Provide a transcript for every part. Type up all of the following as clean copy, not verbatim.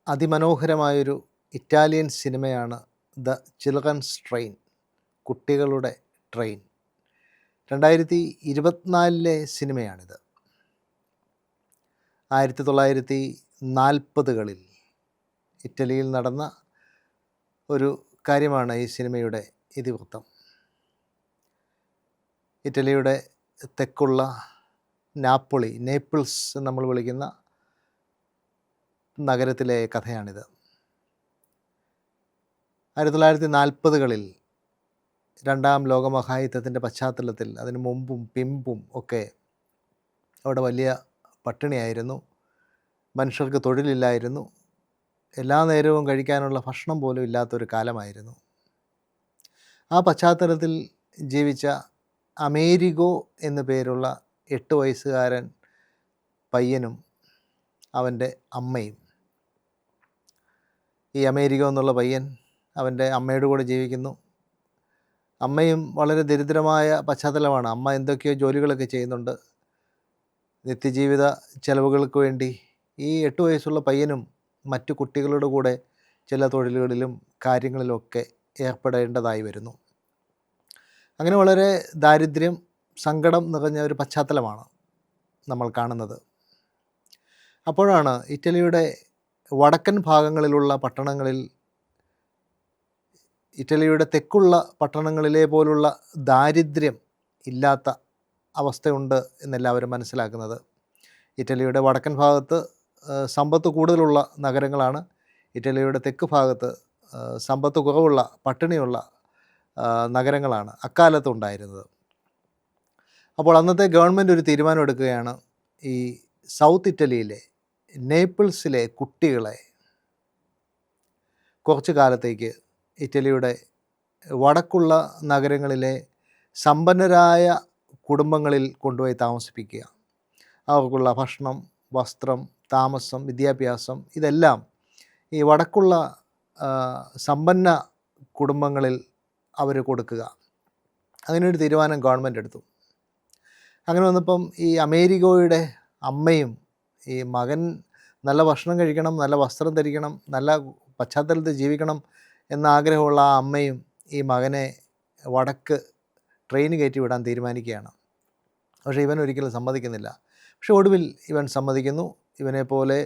അതിമനോഹരമായൊരു Italian സിനിമയാണ് the children's train, കുട്ടികളുടെ train. 2024 സിനിമയാണിത്. 1940കളിൽ ഇറ്റലിയിൽ നടന്ന ഒരു കാര്യമാണ് ഈ സിനിമയുടെ ഇതിവൃത്തം. ഇറ്റലിയുടെ തെക്കുള്ള നേപ്പിൾസ് എന്ന് നമ്മൾ വിളിക്കുന്ന നഗരത്തിലെ കഥയാണിത്. 1940കളിൽ രണ്ടാം ലോകമഹായുദ്ധത്തിൻ്റെ പശ്ചാത്തലത്തിൽ, അതിനു മുമ്പും പിമ്പും ഒക്കെ അവിടെ വലിയ പട്ടിണിയായിരുന്നു. മനുഷ്യർക്ക് തൊഴിലില്ലായിരുന്നു. എല്ലാ നേരവും കഴിക്കാനുള്ള ഭക്ഷണം പോലും ഇല്ലാത്തൊരു കാലമായിരുന്നു. ആ പശ്ചാത്തലത്തിൽ ജീവിച്ച അമേരിഗോ എന്നു പേരുള്ള 8 വയസ്സുകാരൻ പയ്യനും അവൻ്റെ അമ്മയും. ഈ അമേരിഗോ എന്നുള്ള പയ്യൻ അവൻ്റെ അമ്മയുടെ കൂടെ ജീവിക്കുന്നു. അമ്മയും വളരെ ദരിദ്രമായ പശ്ചാത്തലമാണ്. അമ്മ എന്തൊക്കെയോ ജോലികളൊക്കെ ചെയ്യുന്നുണ്ട്. നിത്യജീവിത ചെലവുകൾക്ക് വേണ്ടി ഈ 8 വയസ്സുള്ള പയ്യനും മറ്റു കുട്ടികളുടെ കൂടെ ചില തൊഴിലുകളിലും കാര്യങ്ങളിലുമൊക്കെ ഏർപ്പെടേണ്ടതായി വരുന്നു. അങ്ങനെ വളരെ ദാരിദ്ര്യം, സങ്കടം നിറഞ്ഞ ഒരു പശ്ചാത്തലമാണ് നമ്മൾ കാണുന്നത്. അപ്പോഴാണ് ഇറ്റലിയുടെ വടക്കൻ ഭാഗങ്ങളിലുള്ള പട്ടണങ്ങളിൽ, ഇറ്റലിയുടെ തെക്കുള്ള പട്ടണങ്ങളിലെ പോലുള്ള ദാരിദ്ര്യം ഇല്ലാത്ത അവസ്ഥയുണ്ട് എന്നെല്ലാവരും മനസ്സിലാക്കുന്നത്. ഇറ്റലിയുടെ വടക്കൻ ഭാഗത്ത് സമ്പത്ത് കൂടുതലുള്ള നഗരങ്ങളാണ്. ഇറ്റലിയുടെ തെക്ക് ഭാഗത്ത് സമ്പത്ത് കുറവുള്ള, പട്ടിണിയുള്ള നഗരങ്ങളാണ് അക്കാലത്ത് ഉണ്ടായിരുന്നത്. അപ്പോൾ അന്നത്തെ ഗവൺമെൻറ് ഒരു തീരുമാനം എടുക്കുകയാണ്. ഈ സൗത്ത് ഇറ്റലിയിലെ നേപ്പിൾസിലെ കുട്ടികളെ കുറച്ചു കാലത്തേക്ക് ഇറ്റലിയുടെ വടക്കുള്ള നഗരങ്ങളിലെ സമ്പന്നരായ കുടുംബങ്ങളിൽ കൊണ്ടുപോയി താമസിപ്പിക്കുക. അവർക്കുള്ള ഭക്ഷണം, വസ്ത്രം, താമസം, വിദ്യാഭ്യാസം ഇതെല്ലാം ഈ വടക്കുള്ള സമ്പന്ന കുടുംബങ്ങളിൽ അവർ കൊടുക്കുക. അങ്ങനെയൊരു തീരുമാനം ഗവൺമെൻറ് എടുത്തു. അങ്ങനെ വന്നപ്പം ഈ അമേരിഗോയുടെ അമ്മയും, ഈ മകൻ നല്ല ഭക്ഷണം കഴിക്കണം, നല്ല വസ്ത്രം ധരിക്കണം, നല്ല പശ്ചാത്തലത്തിൽ ജീവിക്കണം എന്നാഗ്രഹമുള്ള ആ അമ്മയും ഈ മകനെ വടക്ക് ട്രെയിൻ കയറ്റി വിടാൻ തീരുമാനിക്കുകയാണ്. പക്ഷേ ഇവൻ ഒരിക്കലും സമ്മതിക്കുന്നില്ല. പക്ഷെ ഒടുവിൽ ഇവൻ സമ്മതിക്കുന്നു. ഇവനെപ്പോലെ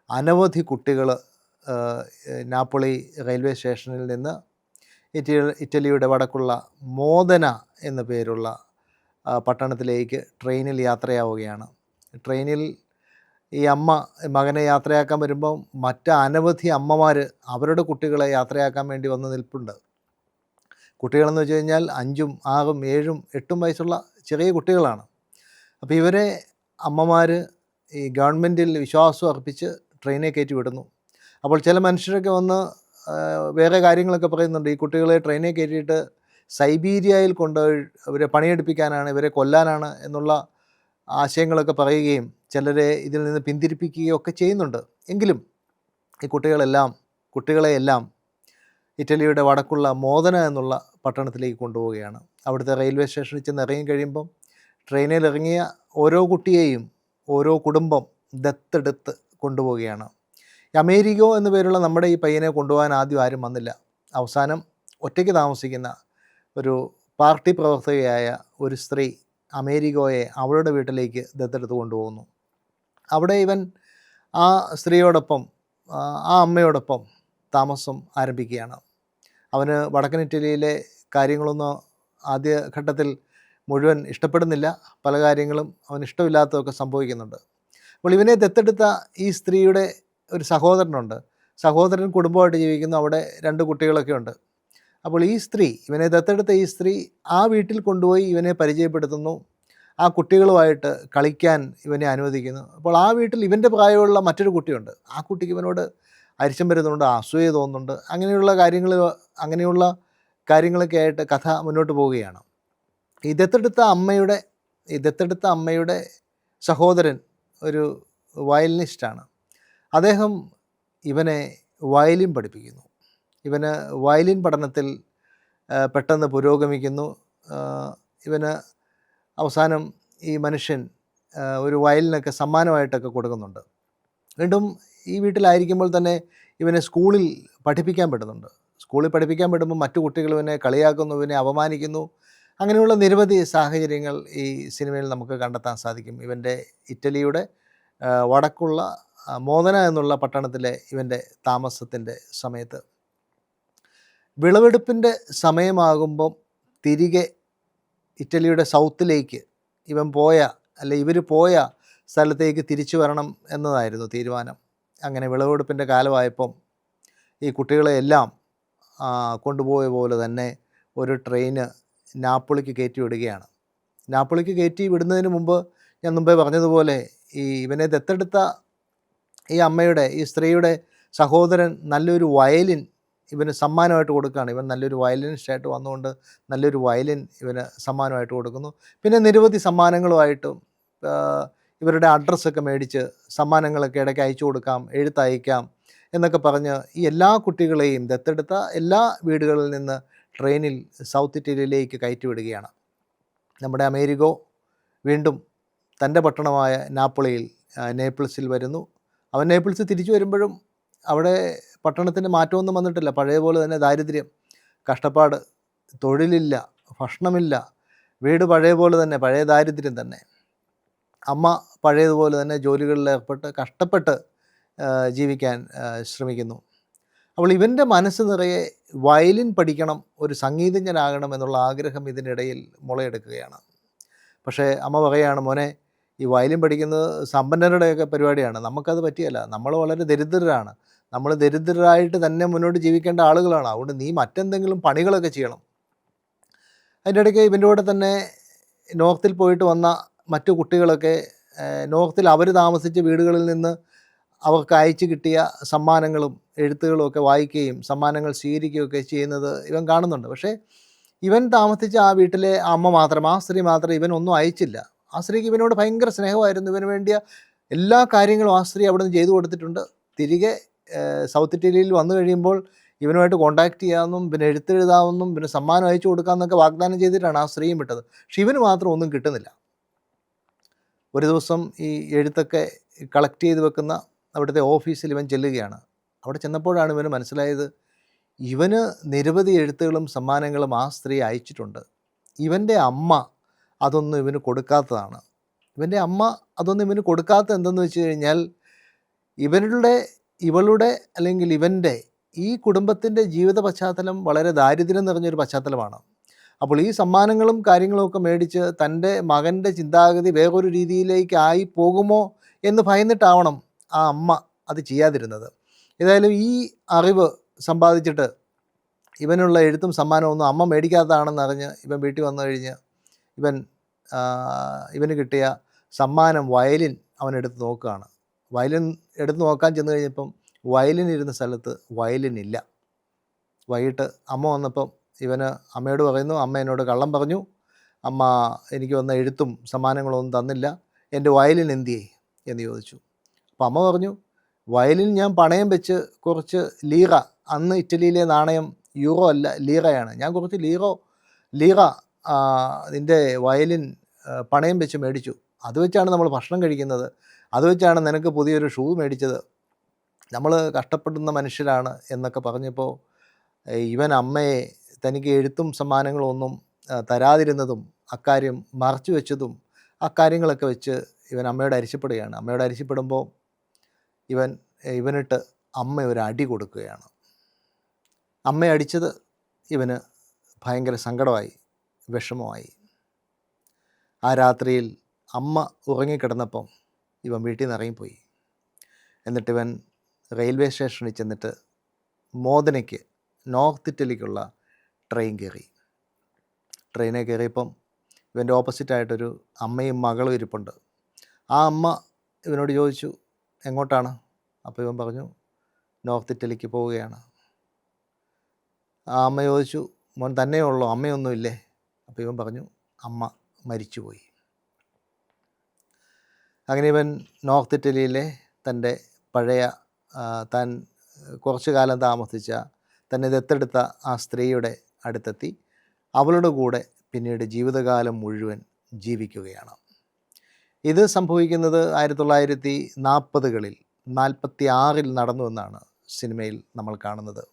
അനവധി കുട്ടികൾ നാപ്പോളി റെയിൽവേ സ്റ്റേഷനിൽ നിന്ന് ഇറ്റലിയുടെ വടക്കുള്ള മോദന എന്നു പേരുള്ള പട്ടണത്തിലേക്ക് ട്രെയിനിൽ യാത്രയാവുകയാണ്. ട്രെയിനിൽ ഈ അമ്മ മകനെ യാത്രയാക്കാൻ വരുമ്പം മറ്റ് അനവധി അമ്മമാർ അവരുടെ കുട്ടികളെ യാത്രയാക്കാൻ വേണ്ടി വന്ന് നിൽപ്പുണ്ട്. കുട്ടികളെന്ന് വെച്ച് കഴിഞ്ഞാൽ 5ഉം 6ഉം 7ഉം 8ഉം വയസ്സുള്ള ചെറിയ കുട്ടികളാണ്. അപ്പോൾ ഇവരെ അമ്മമാർ ഈ ഗവൺമെൻറ്റിൽ വിശ്വാസം അർപ്പിച്ച് ട്രെയിനെ കയറ്റി വിടുന്നു. അപ്പോൾ ചില മനുഷ്യരൊക്കെ വന്ന് വേറെ കാര്യങ്ങളൊക്കെ പറയുന്നുണ്ട്. ഈ കുട്ടികളെ ട്രെയിനെ കയറ്റിയിട്ട് സൈബീരിയയിൽ കൊണ്ടുപോയി ഇവരെ പണിയെടുപ്പിക്കാനാണ്, ഇവരെ കൊല്ലാനാണ് എന്നുള്ള ആശയങ്ങളൊക്കെ പറയുകയും ചിലരെ ഇതിൽ നിന്ന് പിന്തിരിപ്പിക്കുകയും ഒക്കെ ചെയ്യുന്നുണ്ട്. എങ്കിലും ഈ കുട്ടികളെയെല്ലാം ഇറ്റലിയുടെ വടക്കുള്ള മോദന എന്നുള്ള പട്ടണത്തിലേക്ക് കൊണ്ടുപോവുകയാണ്. അവിടുത്തെ റെയിൽവേ സ്റ്റേഷനിൽ ചെന്ന് ഇറങ്ങി കഴിയുമ്പം ട്രെയിനിൽ ഇറങ്ങിയ ഓരോ കുട്ടിയെയും ഓരോ കുടുംബം ദത്തെടുത്ത് കൊണ്ടുപോവുകയാണ്. അമേരിഗോ എന്നു പേരുള്ള നമ്മുടെ ഈ പയ്യനെ കൊണ്ടുപോകാൻ ആദ്യം ആരും വന്നില്ല. അവസാനം ഒറ്റയ്ക്ക് താമസിക്കുന്ന ഒരു പാർട്ടി പ്രവർത്തകയായ ഒരു സ്ത്രീ അമേരിഗോയെ അവളുടെ വീട്ടിലേക്ക് ദത്തെടുത്ത് കൊണ്ടുപോകുന്നു. അവിടെ ഇവൻ ആ സ്ത്രീയോടൊപ്പം, ആ അമ്മയോടൊപ്പം താമസം ആരംഭിക്കുകയാണ്. അവന് വടക്കൻ ഇറ്റലിയിലെ കാര്യങ്ങളൊന്നും ആദ്യഘട്ടത്തിൽ മുഴുവൻ ഇഷ്ടപ്പെടുന്നില്ല. പല കാര്യങ്ങളും അവന് ഇഷ്ടമില്ലാത്തതൊക്കെ സംഭവിക്കുന്നുണ്ട്. അപ്പോൾ ഇവനെ ദത്തെടുത്ത ഈ സ്ത്രീയുടെ ഒരു സഹോദരനുണ്ട്. സഹോദരൻ കുടുംബമായിട്ട് ജീവിക്കുന്നു. അവിടെ 2 കുട്ടികളൊക്കെ ഉണ്ട്. അപ്പോൾ ഈ സ്ത്രീ, ഇവനെ ദത്തെടുത്ത ഈ സ്ത്രീ ആ വീട്ടിൽ കൊണ്ടുപോയി ഇവനെ പരിചയപ്പെടുത്തുന്നു. ആ കുട്ടികളുമായിട്ട് കളിക്കാൻ ഇവനെ അനുവദിക്കുന്നു. അപ്പോൾ ആ വീട്ടിൽ ഇവൻ്റെ പ്രായമുള്ള മറ്റൊരു കുട്ടിയുണ്ട്. ആ കുട്ടിക്ക് ഇവനോട് അരിശം വരുന്നുണ്ട്, അസൂയ തോന്നുന്നുണ്ട്. അങ്ങനെയുള്ള കാര്യങ്ങളൊക്കെ ആയിട്ട് കഥ മുന്നോട്ട് പോവുകയാണ്. ഈ ദത്തെടുത്ത അമ്മയുടെ സഹോദരൻ ഒരു വയലിനിസ്റ്റാണ്. അദ്ദേഹം ഇവനെ വയലിൻ പഠിപ്പിക്കുന്നു. ഇവന് വയലിൻ പഠനത്തിൽ പെട്ടെന്ന് പുരോഗമിക്കുന്നു. ഇവന് അവസാനം ഈ മനുഷ്യൻ ഒരു വയലിനൊക്കെ സമ്മാനമായിട്ടൊക്കെ കൊടുക്കുന്നുണ്ട്. വീണ്ടും ഈ വീട്ടിലായിരിക്കുമ്പോൾ തന്നെ ഇവനെ സ്കൂളിൽ പഠിപ്പിക്കാൻ വിടുന്നുണ്ട്. സ്കൂളിൽ പഠിപ്പിക്കാൻ വിടുമ്പോൾ മറ്റു കുട്ടികൾ ഇവനെ കളിയാക്കുന്നു, ഇവനെ അപമാനിക്കുന്നു. അങ്ങനെയുള്ള നിരവധി സാഹചര്യങ്ങൾ ഈ സിനിമയിൽ നമുക്ക് കണ്ടെത്താൻ സാധിക്കും. ഇവൻ്റെ ഇറ്റലിയുടെ വടക്കുള്ള മോദന എന്നുള്ള പട്ടണത്തിലെ ഇവൻ്റെ താമസത്തിൻ്റെ സമയത്ത് വിളവെടുപ്പിൻ്റെ സമയമാകുമ്പം തിരികെ ഇറ്റലിയുടെ സൗത്തിലേക്ക് ഇവൻ പോയ ഇവർ പോയ സ്ഥലത്തേക്ക് തിരിച്ചു വരണം എന്നതായിരുന്നു തീരുമാനം. അങ്ങനെ വിളവെടുപ്പിൻ്റെ കാലമായപ്പം ഈ കുട്ടികളെയെല്ലാം കൊണ്ടുപോയ പോലെ തന്നെ ഒരു ട്രെയിന് നാപ്പോളിക്ക് കയറ്റി വിടുകയാണ്. നാപ്പോളിക്ക് കയറ്റി വിടുന്നതിന് മുമ്പ് ഞാൻ മുമ്പേ പറഞ്ഞതുപോലെ ഇവനെ ദത്തെടുത്ത ഈ സ്ത്രീയുടെ സഹോദരൻ നല്ലൊരു വയലിൻ ഇവന് സമ്മാനമായിട്ട് കൊടുക്കുകയാണ്. ഇവൻ നല്ലൊരു വയലിനിസ്റ്റായിട്ട് വന്നുകൊണ്ട് നല്ലൊരു വയലിൻ ഇവന് സമ്മാനമായിട്ട് കൊടുക്കുന്നു. പിന്നെ നിരവധി സമ്മാനങ്ങളുമായിട്ടും ഇവരുടെ അഡ്രസ്സൊക്കെ മേടിച്ച് സമ്മാനങ്ങളൊക്കെ ഇടയ്ക്ക് അയച്ചു കൊടുക്കാം, എഴുത്തയക്കാം എന്നൊക്കെ പറഞ്ഞ് ഈ എല്ലാ കുട്ടികളെയും ദത്തെടുത്ത എല്ലാ വീടുകളിൽ നിന്ന് ട്രെയിനിൽ സൗത്ത് ഇറ്റലിയിലേക്ക് കയറ്റി വിടുകയാണ്. നമ്മുടെ അമേരിക്കോ വീണ്ടും തൻ്റെ പട്ടണമായ നേപ്പിൾസിൽ വരുന്നു. അവൻ നേപ്പിൾസ് തിരിച്ചു വരുമ്പോഴും അവിടെ പട്ടണത്തിന് മാറ്റമൊന്നും വന്നിട്ടില്ല. പഴയ പോലെ തന്നെ ദാരിദ്ര്യം, കഷ്ടപ്പാട്, തൊഴിലില്ല, ഭക്ഷണമില്ല, വീട് പഴയ പോലെ തന്നെ, പഴയ ദാരിദ്ര്യം തന്നെ. അമ്മ പഴയതുപോലെ തന്നെ ജോലികളിൽ ഏർപ്പെട്ട് കഷ്ടപ്പെട്ട് ജീവിക്കാൻ ശ്രമിക്കുന്നു. അപ്പോൾ ഇവൻ്റെ മനസ്സ് നിറയെ വയലിൻ പഠിക്കണം, ഒരു സംഗീതജ്ഞനാകണം എന്നുള്ള ആഗ്രഹം ഇതിനിടയിൽ മുളയെടുക്കുകയാണ്. പക്ഷേ അമ്മ പറയുകയാണ്, മോനെ, ഈ വയലിൻ പഠിക്കുന്നത് സമ്പന്നരുടെയൊക്കെ പരിപാടിയാണ്, നമുക്കത് പറ്റിയല്ല, നമ്മൾ വളരെ ദരിദ്രരാണ്, നമ്മൾ ദരിദ്രരായിട്ട് തന്നെ മുന്നോട്ട് ജീവിക്കേണ്ട ആളുകളാണ്, അതുകൊണ്ട് നീ മറ്റെന്തെങ്കിലും പണികളൊക്കെ ചെയ്യണം. അതിൻ്റെ ഇടയ്ക്ക് ഇവൻ്റെ കൂടെ തന്നെ നോർത്തിൽ പോയിട്ട് വന്ന മറ്റു കുട്ടികളൊക്കെ നോർത്തിൽ അവർ താമസിച്ച വീടുകളിൽ നിന്ന് അവർക്ക് അയച്ചു കിട്ടിയ സമ്മാനങ്ങളും എഴുത്തുകളും ഒക്കെ വായിക്കുകയും സമ്മാനങ്ങൾ സ്വീകരിക്കുകയൊക്കെ ചെയ്യുന്നത് ഇവൻ കാണുന്നുണ്ട്. പക്ഷേ ഇവൻ താമസിച്ച ആ വീട്ടിലെ അമ്മ മാത്രം, ആ സ്ത്രീ മാത്രം ഇവനൊന്നും അയച്ചില്ല. ആ സ്ത്രീക്ക് ഇവനോട് ഭയങ്കര സ്നേഹമായിരുന്നു. ഇവന് വേണ്ടിയ എല്ലാ കാര്യങ്ങളും ആ സ്ത്രീ അവിടെ നിന്ന് ചെയ്തു കൊടുത്തിട്ടുണ്ട്. തിരികെ സൗത്ത് ഇറ്റലിയിൽ വന്നു കഴിയുമ്പോൾ ഇവനുമായിട്ട് കോൺടാക്റ്റ് ചെയ്യാമെന്നും പിന്നെ എഴുത്തെഴുതാമെന്നും പിന്നെ സമ്മാനം അയച്ചു കൊടുക്കാമെന്നൊക്കെ വാഗ്ദാനം ചെയ്തിട്ടാണ് ആ സ്ത്രീയും വിട്ടത്. പക്ഷെ ഇവന് മാത്രം ഒന്നും കിട്ടുന്നില്ല. ഒരു ദിവസം ഈ എഴുത്തൊക്കെ കളക്ട് ചെയ്ത് വെക്കുന്ന അവിടുത്തെ ഓഫീസിൽ ഇവൻ ചെല്ലുകയാണ്. അവിടെ ചെന്നപ്പോഴാണ് ഇവന് മനസ്സിലായത്, ഇവന് നിരവധി എഴുത്തുകളും സമ്മാനങ്ങളും ആ സ്ത്രീ അയച്ചിട്ടുണ്ട്. ഇവൻ്റെ അമ്മ അതൊന്നും ഇവന് കൊടുക്കാത്തതാണ്. ഇവൻ്റെ അമ്മ അതൊന്നും ഇവന് കൊടുക്കാത്തത് എന്തെന്ന് വെച്ച് കഴിഞ്ഞാൽ, ഇവളുടെ അല്ലെങ്കിൽ ഇവൻ്റെ ഈ കുടുംബത്തിൻ്റെ ജീവിത പശ്ചാത്തലം വളരെ ദാരിദ്ര്യം നിറഞ്ഞൊരു പശ്ചാത്തലമാണ്. അപ്പോൾ ഈ സമ്മാനങ്ങളും കാര്യങ്ങളുമൊക്കെ മേടിച്ച് തൻ്റെ മകൻ്റെ ചിന്താഗതി വേറൊരു രീതിയിലേക്കായി പോകുമോ എന്ന് ഭയന്നിട്ടാവണം ആ അമ്മ അത് ചെയ്യാതിരുന്നത്. ഏതായാലും ഈ അറിവ് സമ്പാദിച്ചിട്ട് ഇവനുള്ള എഴുത്തും സമ്മാനമൊന്നും അമ്മ മേടിക്കാത്തതാണെന്നറിഞ്ഞ് ഇവൻ വീട്ടിൽ വന്നു കഴിഞ്ഞ് ഇവന് കിട്ടിയ സമ്മാനം വയലിൻ അവനെടുത്ത് നോക്കുകയാണ്. വയലിൻ എടുത്ത് നോക്കാൻ ചെന്ന് കഴിഞ്ഞപ്പം വയലിൻ ഇരുന്ന സ്ഥലത്ത് വയലിൻ ഇല്ല. വൈകിട്ട് അമ്മ വന്നപ്പം ഇവന് അമ്മയോട് പറയുന്നു, അമ്മ എന്നോട് കള്ളം പറഞ്ഞു, അമ്മ എനിക്ക് വന്ന എഴുത്തും സമ്മാനങ്ങളൊന്നും തന്നില്ല, എൻ്റെ വയലിൻ എന്തിയേ എന്ന് ചോദിച്ചു. അപ്പോൾ അമ്മ പറഞ്ഞു, വയലിൻ ഞാൻ പണയം വെച്ച് കുറച്ച് ലീറ, അന്ന് ഇറ്റലിയിലെ നാണയം യൂറോ അല്ല ലീറയാണ്, ഞാൻ കുറച്ച് ലീറ നിൻ്റെ വയലിൻ പണയം വെച്ച് മേടിച്ചു, അത് വെച്ചാണ് നമ്മൾ ഭക്ഷണം കഴിക്കുന്നത്, അത് വെച്ചാണ് നിനക്ക് പുതിയൊരു ഷൂ മേടിച്ചത്, നമ്മൾ കഷ്ടപ്പെടുന്ന മനുഷ്യരാണ് എന്നൊക്കെ പറഞ്ഞപ്പോൾ ഇവൻ അമ്മയെ തനിക്ക് എഴുത്തും സമ്മാനങ്ങളൊന്നും തരാതിരുന്നതും അക്കാര്യം മറച്ചു വെച്ചതും അക്കാര്യങ്ങളൊക്കെ വെച്ച് ഇവൻ അമ്മയോട് അരിശപ്പെടുകയാണ്. അമ്മയോട് അരിശപ്പെടുമ്പോൾ ഇവനിട്ട് അമ്മ ഒരു അടി കൊടുക്കുകയാണ്. അമ്മ അടിച്ചത് ഇവന് ഭയങ്കര സങ്കടമായി, വിഷമമായി. ആ രാത്രിയിൽ അമ്മ ഉറങ്ങിക്കിടന്നപ്പം ഇവൻ വീട്ടിൽ നിന്ന് ഇറങ്ങിപ്പോയി. എന്നിട്ടിവൻ റെയിൽവേ സ്റ്റേഷനിൽ ചെന്നിട്ട് മോദനയ്ക്ക് നോർത്ത് ഇറ്റലിക്കുള്ള ട്രെയിൻ കയറി. ട്രെയിനിൽ കയറിയപ്പം ഇവൻ്റെ ഓപ്പോസിറ്റായിട്ടൊരു അമ്മയും മകളും ഇരിപ്പുണ്ട്. ആ അമ്മ ഇവനോട് ചോദിച്ചു, എങ്ങോട്ടാണ്? അപ്പോൾ ഇവൻ പറഞ്ഞു, നോർത്ത് ഇറ്റലിക്ക് പോവുകയാണ്. ആ അമ്മ ചോദിച്ചു, മോൻ തന്നെയുള്ളോ, അമ്മയൊന്നുമില്ലേ? അപ്പോൾ ഇവൻ പറഞ്ഞു, അമ്മ മരിച്ചുപോയി. അങ്ങനെ ഇവൻ നോർത്ത് ഇറ്റലിയിലെ തൻ്റെ പഴയ താൻ കുറച്ചു കാലം താമസിച്ച തന്നെ ദത്തെടുത്ത ആ സ്ത്രീയുടെ അടുത്തെത്തി അവളുടെ കൂടെ പിന്നീട് ജീവിതകാലം മുഴുവൻ ജീവിക്കുകയാണ്. ഇത് സംഭവിക്കുന്നത് 1940-കളിൽ 46-ൽ നടന്നുവെന്നാണ് സിനിമയിൽ നമ്മൾ കാണുന്നത്.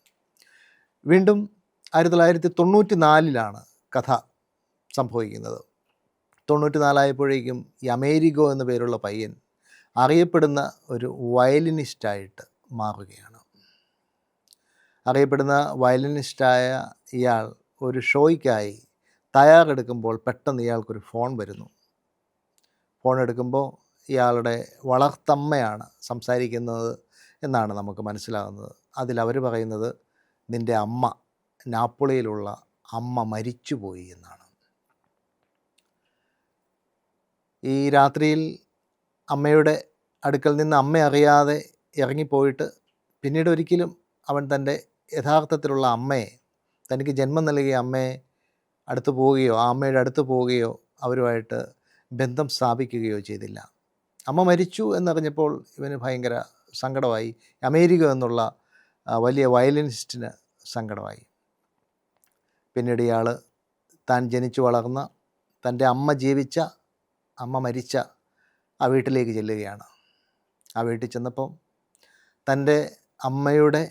വീണ്ടും 1994 കഥ സംഭവിക്കുന്നത്. 94 ആയപ്പോഴേക്കും ഈ അമേരിഗോ എന്ന പേരുള്ള പയ്യൻ അറിയപ്പെടുന്ന ഒരു വയലിനിസ്റ്റായിട്ട് മാറുകയാണ്. അറിയപ്പെടുന്ന വയലിനിസ്റ്റായ ഇയാൾ ഒരു ഷോയ്ക്കായി തയ്യാറെടുക്കുമ്പോൾ പെട്ടെന്ന് ഇയാൾക്കൊരു ഫോൺ വരുന്നു. ഫോൺ എടുക്കുമ്പോൾ ഇയാളുടെ വളർത്തമ്മയാണ് സംസാരിക്കുന്നത് എന്നാണ് നമുക്ക് മനസ്സിലാകുന്നത്. അതിലവർ പറയുന്നത്, നിൻ്റെ അമ്മ, നാപ്പോളിയിലുള്ള അമ്മ മരിച്ചുപോയി എന്നാണ്. ഈ രാത്രിയിൽ അമ്മയുടെ അടുക്കൽ നിന്ന് അമ്മ അറിയാതെ ഇറങ്ങിപ്പോയിട്ട് പിന്നീട് ഒരിക്കലും അവൻ തൻ്റെ യഥാർത്ഥത്തിലുള്ള അമ്മയെ, തനിക്ക് ജന്മം നൽകിയ അമ്മയെ അടുത്ത് പോവുകയോ ആ അമ്മയുടെ അടുത്ത് പോവുകയോ അവരുമായിട്ട് ബന്ധം സ്ഥാപിക്കുകയോ ചെയ്തില്ല. അമ്മ മരിച്ചു എന്നറിഞ്ഞപ്പോൾ ഇവന് ഭയങ്കര സങ്കടമായി. അമേരിക്ക എന്നുള്ള വലിയ വയലിനിസ്റ്റിന് സങ്കടമായി. പിന്നീട് ഇയാൾ താൻ ജനിച്ചു വളർന്ന, തൻ്റെ അമ്മ ജീവിച്ച, അമ്മ മരിച്ച ആ വീട്ടിലേക്ക് ചെല്ലുകയാണ്. ആ വീട്ടിൽ ചെന്നപ്പം തൻ്റെ അമ്മയുടെ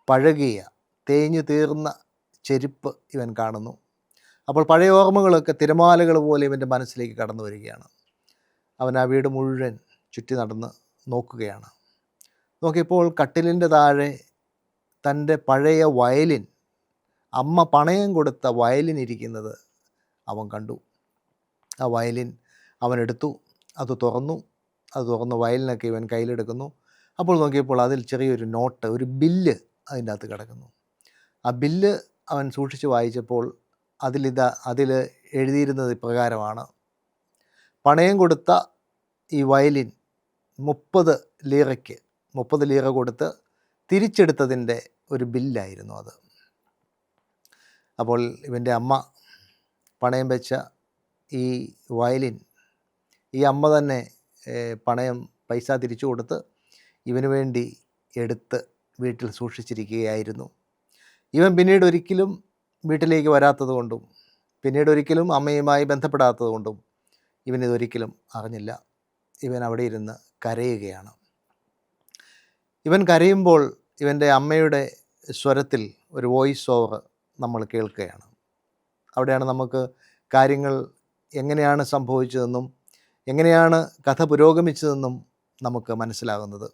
പഴകിയ തേഞ്ഞു തീർന്ന ചെരുപ്പ് ഇവൻ കാണുന്നു. അപ്പോൾ പഴയ ഓർമ്മകളൊക്കെ തിരമാലകൾ പോലെ ഇവൻ്റെ മനസ്സിലേക്ക് കടന്നു വരികയാണ്. അവൻ ആ വീട് മുഴുവൻ ചുറ്റി നടന്ന് നോക്കുകയാണ്. നോക്കിയപ്പോൾ കട്ടിലിൻ്റെ താഴെ തൻ്റെ പഴയ വയലിൻ, അമ്മ പണയം കൊടുത്ത വയലിൻ ഇരിക്കുന്നത് അവൻ കണ്ടു. ആ വയലിൻ അവനെടുത്തു, അത് തുറന്ന് വയലിനൊക്കെ ഇവൻ കയ്യിലെടുക്കുന്നു. അപ്പോൾ നോക്കിയപ്പോൾ അതിൽ ചെറിയൊരു നോട്ട്, ഒരു ബില്ല് അതിൻ്റെ അകത്ത് കിടക്കുന്നു. ആ ബില്ല് അവൻ സൂക്ഷിച്ച് വായിച്ചപ്പോൾ അതിൽ എഴുതിയിരുന്നത് ഇപ്രകാരമാണ്: പണയം കൊടുത്ത ഈ വയലിൻ 30 ലീറ കൊടുത്ത് തിരിച്ചെടുത്തതിൻ്റെ ഒരു ബില്ലായിരുന്നു അത്. അപ്പോൾ ഇവൻ്റെ അമ്മ പണയം വെച്ച ഈ വയലിൻ ഈ അമ്മ തന്നെ പൈസ തിരിച്ചു കൊടുത്ത് ഇവന് വേണ്ടി എടുത്ത് വീട്ടിൽ സൂക്ഷിച്ചിരിക്കുകയായിരുന്നു. ഇവൻ പിന്നീട് ഒരിക്കലും വീട്ടിലേക്ക് വരാത്തത് കൊണ്ടും പിന്നീട് ഒരിക്കലും അമ്മയുമായി ബന്ധപ്പെടാത്തത് കൊണ്ടും ഇവനിതൊരിക്കലും അറിഞ്ഞില്ല. ഇവൻ അവിടെ ഇരുന്ന് കരയുകയാണ്. ഇവൻ കരയുമ്പോൾ ഇവൻ്റെ അമ്മയുടെ സ്വരത്തിൽ ഒരു വോയിസ് ഓവർ നമ്മൾ കേൾക്കുകയാണ്. അവിടെയാണ് നമുക്ക് കാര്യങ്ങൾ എങ്ങനെയാണ് സംഭവിച്ചതെന്നും എങ്ങനെയാണ് കഥ പുരോഗമിച്ചതെന്നും നമുക്ക് മനസ്സിലാകുന്നത്.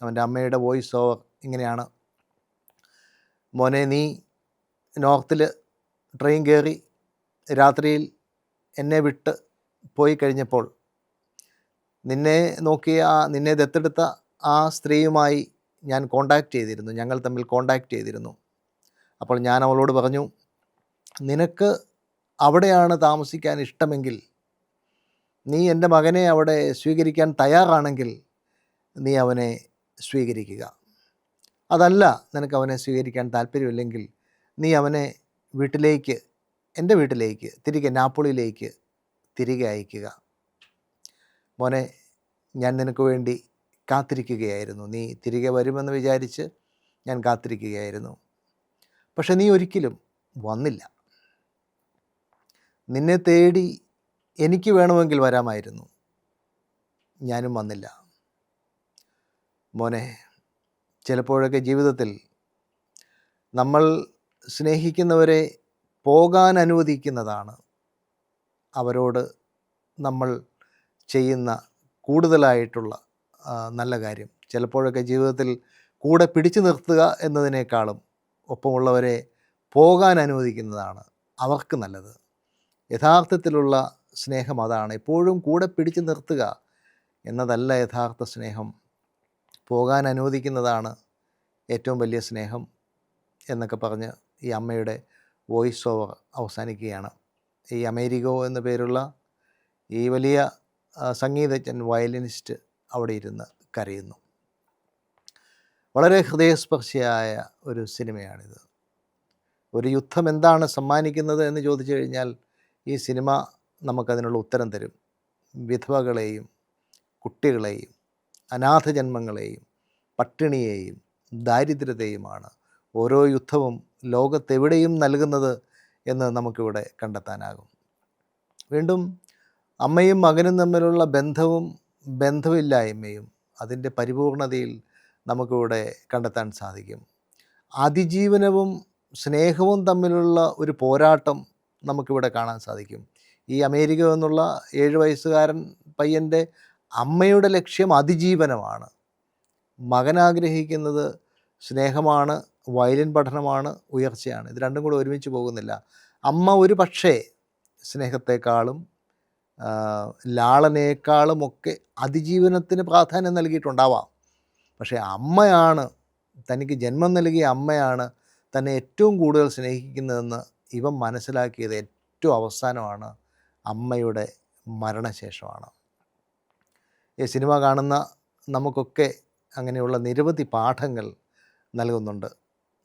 അവൻ്റെ അമ്മയുടെ വോയിസ് ഓവർ ഇങ്ങനെയാണ്: മോനെ, നീ നോർത്തിൽ ട്രെയിൻ കയറി രാത്രിയിൽ എന്നെ വിട്ട് പോയി കഴിഞ്ഞപ്പോൾ നിന്നെ ദത്തെടുത്ത ആ സ്ത്രീയുമായി ഞാൻ ഞങ്ങൾ തമ്മിൽ കോണ്ടാക്റ്റ് ചെയ്തിരുന്നു. അപ്പോൾ ഞാൻ അവളോട് പറഞ്ഞു, നിനക്ക് അവിടെയാണ് താമസിക്കാൻ ഇഷ്ടമെങ്കിൽ, നീ എൻ്റെ മകനെ അവിടെ സ്വീകരിക്കാൻ തയ്യാറാണെങ്കിൽ നീ അവനെ സ്വീകരിക്കുക. അതല്ല, നിനക്ക് അവനെ സ്വീകരിക്കാൻ താല്പര്യമില്ലെങ്കിൽ നീ അവനെ എൻ്റെ വീട്ടിലേക്ക് തിരികെ നാപ്പോളിയിലേക്ക് തിരികെ അയക്കുക. മോനെ, ഞാൻ നിനക്ക് വേണ്ടി കാത്തിരിക്കുകയായിരുന്നു. നീ തിരികെ വരുമെന്ന് വിചാരിച്ച് ഞാൻ കാത്തിരിക്കുകയായിരുന്നു. പക്ഷെ നീ ഒരിക്കലും വന്നില്ല. നിന്നെ തേടി എനിക്ക് വേണമെങ്കിൽ വരാമായിരുന്നു, ഞാനും വന്നില്ല. മോനെ, ചിലപ്പോഴൊക്കെ ജീവിതത്തിൽ നമ്മൾ സ്നേഹിക്കുന്നവരെ പോകാൻ അനുവദിക്കുന്നതാണ് അവരോട് നമ്മൾ ചെയ്യുന്ന കൂടുതലായിട്ടുള്ള നല്ല കാര്യം. ചിലപ്പോഴൊക്കെ ജീവിതത്തിൽ കൂടെ പിടിച്ചു നിർത്തുക എന്നതിനേക്കാളും ഒപ്പമുള്ളവരെ പോകാൻ അനുവദിക്കുന്നതാണ് അവർക്ക് നല്ലത്. യഥാർത്ഥത്തിലുള്ള സ്നേഹം അതാണ്. എപ്പോഴും കൂടെ പിടിച്ചു നിർത്തുക എന്നതല്ല യഥാർത്ഥ സ്നേഹം. പോകാൻ അനുവദിക്കുന്നതാണ് ഏറ്റവും വലിയ സ്നേഹം എന്നൊക്കെ പറഞ്ഞ് ഈ അമ്മയുടെ വോയിസ് ഓവർ അവസാനിക്കുകയാണ്. ഈ അമേരിഗോ എന്ന പേരുള്ള ഈ വലിയ സംഗീതജ്ഞൻ, വയലിനിസ്റ്റ് അവിടെ ഇരുന്ന് കരയുന്നു. വളരെ ഹൃദയസ്പർശിയായ ഒരു സിനിമയാണിത്. ഒരു യുദ്ധം എന്താണ് സമ്മാനിക്കുന്നത് എന്ന് ചോദിച്ചു കഴിഞ്ഞാൽ ഈ സിനിമ നമുക്കതിനുള്ള ഉത്തരം തരും. വിധവകളെയും കുട്ടികളെയും അനാഥജന്മങ്ങളെയും പട്ടിണിയെയും ദാരിദ്ര്യത്തെയുമാണ് ഓരോ യുദ്ധവും ലോകത്തെവിടെയും നൽകുന്നത് എന്ന് നമുക്കിവിടെ കണ്ടെത്താനാകും. വീണ്ടും അമ്മയും മകനും തമ്മിലുള്ള ബന്ധവും ബന്ധമില്ലായ്മയും അതിൻ്റെ പരിപൂർണതയിൽ നമുക്കിവിടെ കണ്ടെത്താൻ സാധിക്കും. അതിജീവനവും സ്നേഹവും തമ്മിലുള്ള ഒരു പോരാട്ടം നമുക്കിവിടെ കാണാൻ സാധിക്കും. ഈ അമേരിക്ക എന്നുള്ള 7 വയസ്സുകാരൻ പയ്യൻ്റെ അമ്മയുടെ ലക്ഷ്യം അതിജീവനമാണ്. മകൻ ആഗ്രഹിക്കുന്നത് സ്നേഹമാണ്, വയലിൻ പഠനമാണ്, ഉയർച്ചയാണ്. ഇത് രണ്ടും കൂടെ ഒരുമിച്ച് പോകുന്നില്ല. അമ്മ ഒരു പക്ഷേ സ്നേഹത്തെക്കാളും ലാളനയേക്കാളുമൊക്കെ അതിജീവനത്തിന് പ്രാധാന്യം നൽകിയിട്ടുണ്ടാവാം. പക്ഷേ അമ്മയാണ്, തനിക്ക് ജന്മം നൽകിയ അമ്മയാണ് തന്നെ ഏറ്റവും കൂടുതൽ സ്നേഹിക്കുന്നതെന്ന് ഇവൻ മനസ്സിലാക്കിയത് ഏറ്റവും അവസാനമാണ്, അമ്മയുടെ മരണശേഷമാണ്. ഈ സിനിമ കാണുന്ന നമുക്കൊക്കെ അങ്ങനെയുള്ള നിരവധി പാഠങ്ങൾ നൽകുന്നുണ്ട്.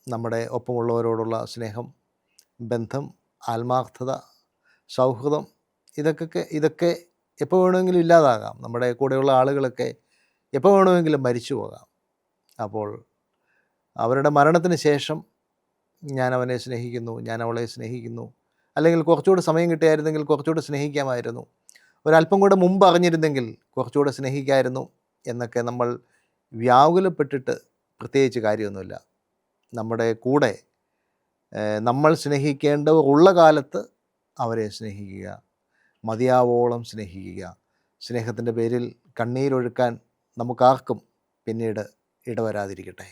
നമ്മുടെ ഒപ്പമുള്ളവരോടുള്ള സ്നേഹം, ബന്ധം, ആത്മാർത്ഥത, സൗഹൃദം, ഇതൊക്കെ എപ്പോൾ വേണമെങ്കിലും ഇല്ലാതാകാം. നമ്മുടെ കൂടെയുള്ള ആളുകളൊക്കെ എപ്പോൾ വേണമെങ്കിലും മരിച്ചു പോകാം. അപ്പോൾ അവരുടെ മരണത്തിന് ശേഷം ഞാൻ അവനെ സ്നേഹിക്കുന്നു, ഞാൻ അവളെ സ്നേഹിക്കുന്നു, അല്ലെങ്കിൽ കുറച്ചുകൂടെ സമയം കിട്ടിയായിരുന്നെങ്കിൽ കുറച്ചുകൂടെ സ്നേഹിക്കാമായിരുന്നു, ഒരല്പം കൂടെ മുമ്പ് അറിഞ്ഞിരുന്നെങ്കിൽ കുറച്ചുകൂടെ സ്നേഹിക്കാമായിരുന്നു എന്നൊക്കെ നമ്മൾ വ്യാകുലപ്പെട്ടിട്ട് പ്രത്യേകിച്ച് കാര്യമൊന്നുമില്ല. നമ്മുടെ കൂടെ നമ്മൾ സ്നേഹിക്കേണ്ടവർ ഉള്ള കാലത്ത് അവരെ സ്നേഹിക്കുക, മതിയാവോളം സ്നേഹിക്കുക. സ്നേഹത്തിൻ്റെ പേരിൽ കണ്ണീരൊഴുക്കാൻ നമുക്കാർക്കും പിന്നീട് ഇടവരാതിരിക്കട്ടെ.